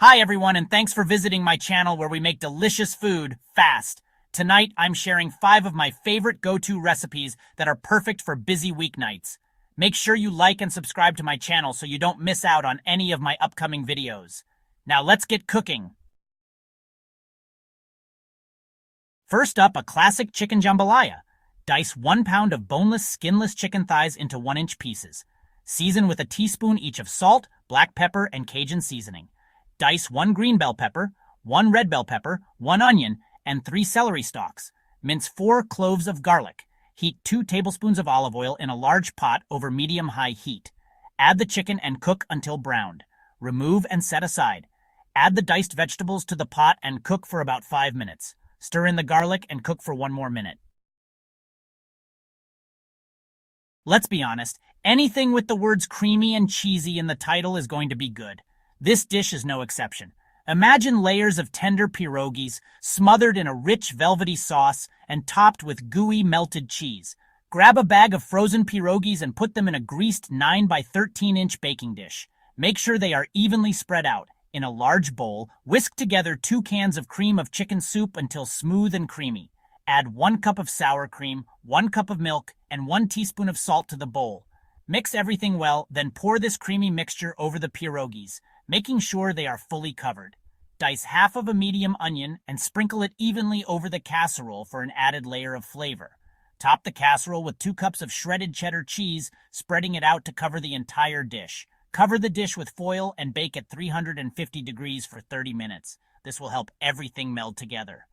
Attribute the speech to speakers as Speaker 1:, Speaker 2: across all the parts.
Speaker 1: Hi everyone, and thanks for visiting my channel where we make delicious food fast. Tonight I'm sharing 5 of my favorite go-to recipes that are perfect for busy weeknights. Make sure you like and subscribe to my channel so you don't miss out on any of my upcoming videos. Now let's get cooking. First up, a classic chicken jambalaya. Dice 1 pound of boneless, skinless chicken thighs into 1-inch pieces. Season with a teaspoon each of salt, black pepper, and Cajun seasoning. Dice 1 green bell pepper, 1 red bell pepper, 1 onion, and 3 celery stalks. Mince 4 cloves of garlic. Heat 2 tablespoons of olive oil in a large pot over medium-high heat. Add the chicken and cook until browned. Remove and set aside. Add the diced vegetables to the pot and cook for about 5 minutes. Stir in the garlic and cook for 1 more minute. Let's be honest, anything with the words creamy and cheesy in the title is going to be good. This dish is no exception. Imagine layers of tender pierogies, smothered in a rich velvety sauce and topped with gooey melted cheese. Grab a bag of frozen pierogies and put them in a greased 9 by 13-inch baking dish. Make sure they are evenly spread out. In a large bowl, whisk together 2 cans of cream of chicken soup until smooth and creamy. Add 1 cup of sour cream, 1 cup of milk, and 1 teaspoon of salt to the bowl. Mix everything well, then pour this creamy mixture over the pierogies, making sure they are fully covered. Dice half of a medium onion and sprinkle it evenly over the casserole for an added layer of flavor. Top the casserole with 2 cups of shredded cheddar cheese, spreading it out to cover the entire dish. Cover the dish with foil and bake at 350 degrees for 30 minutes. This will help everything meld together.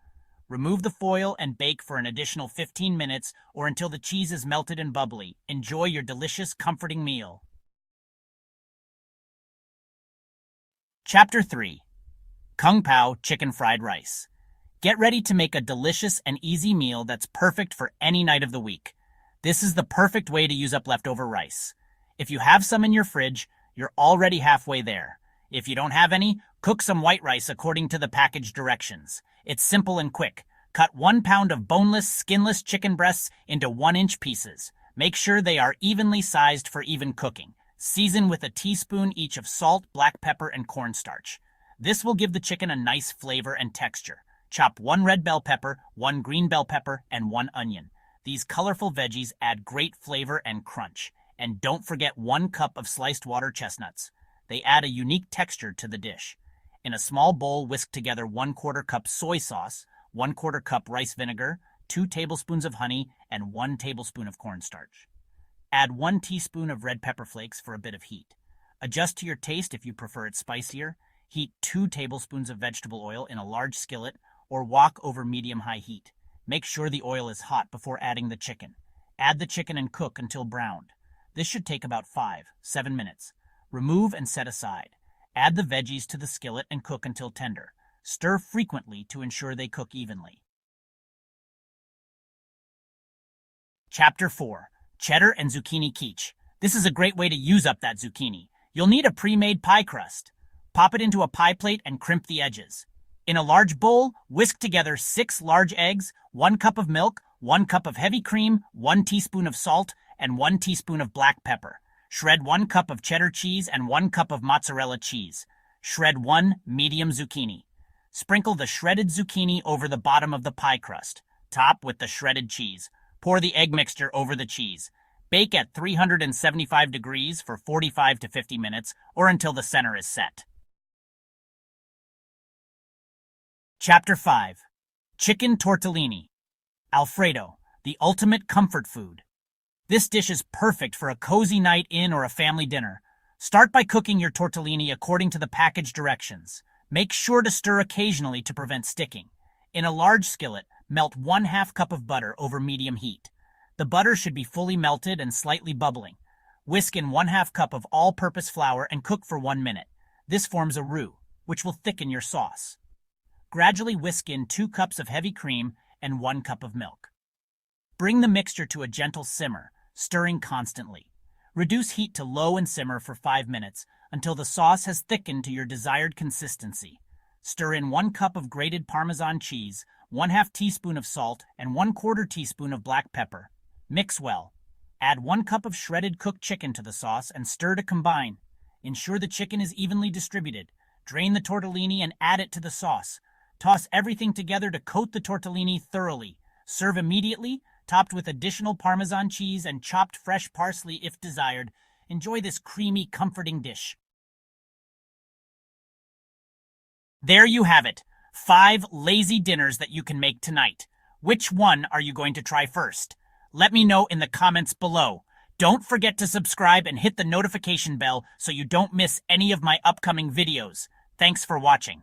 Speaker 1: Remove the foil and bake for an additional 15 minutes or until the cheese is melted and bubbly. Enjoy your delicious, comforting meal. Chapter 3. Kung Pao Chicken Fried Rice. Get ready to make a delicious and easy meal that's perfect for any night of the week. This is the perfect way to use up leftover rice. If you have some in your fridge, you're already halfway there. If you don't have any, cook some white rice according to the package directions. It's simple and quick. Cut 1 pound of boneless, skinless chicken breasts into 1-inch pieces. Make sure they are evenly sized for even cooking. Season with a teaspoon each of salt, black pepper, and cornstarch. This will give the chicken a nice flavor and texture. Chop 1 red bell pepper, 1 green bell pepper, and 1 onion. These colorful veggies add great flavor and crunch. And don't forget 1 cup of sliced water chestnuts. They add a unique texture to the dish. In a small bowl, whisk together 1/4 cup soy sauce, 1/4 cup rice vinegar, 2 tablespoons of honey, and 1 tablespoon of cornstarch. Add 1 teaspoon of red pepper flakes for a bit of heat. Adjust to your taste if you prefer it spicier. Heat 2 tablespoons of vegetable oil in a large skillet or wok over medium-high heat. Make sure the oil is hot before adding the chicken. Add the chicken and cook until browned. This should take about 5-7 minutes. Remove and set aside. Add the veggies to the skillet and cook until tender. Stir frequently to ensure they cook evenly. Chapter 4. Cheddar and Zucchini Quiche. This is a great way to use up that zucchini. You'll need a pre-made pie crust. Pop it into a pie plate and crimp the edges. In a large bowl, whisk together 6 large eggs, 1 cup of milk, 1 cup of heavy cream, 1 teaspoon of salt, and 1 teaspoon of black pepper. Shred 1 cup of cheddar cheese and 1 cup of mozzarella cheese. Shred 1 medium zucchini. Sprinkle the shredded zucchini over the bottom of the pie crust. Top with the shredded cheese. Pour the egg mixture over the cheese. Bake at 375 degrees for 45 to 50 minutes or until the center is set. Chapter 5. Chicken Tortellini. Alfredo, the ultimate comfort food. This dish is perfect for a cozy night in or a family dinner. Start by cooking your tortellini according to the package directions. Make sure to stir occasionally to prevent sticking. In a large skillet, melt 1/2 cup of butter over medium heat. The butter should be fully melted and slightly bubbling. Whisk in 1/2 cup of all-purpose flour and cook for 1 minute. This forms a roux, which will thicken your sauce. Gradually whisk in 2 cups of heavy cream and 1 cup of milk. Bring the mixture to a gentle simmer, stirring constantly. Reduce heat to low and simmer for 5 minutes until the sauce has thickened to your desired consistency. Stir in 1 cup of grated Parmesan cheese, 1/2 teaspoon of salt, and 1/4 teaspoon of black pepper. Mix well. Add 1 cup of shredded cooked chicken to the sauce and stir to combine. Ensure the chicken is evenly distributed. Drain the tortellini and add it to the sauce. Toss everything together to coat the tortellini thoroughly. Serve immediately, topped with additional Parmesan cheese and chopped fresh parsley if desired. Enjoy this creamy, comforting dish. There you have it. 5 lazy dinners that you can make tonight. Which one are you going to try first? Let me know in the comments below. Don't forget to subscribe and hit the notification bell so you don't miss any of my upcoming videos. Thanks for watching.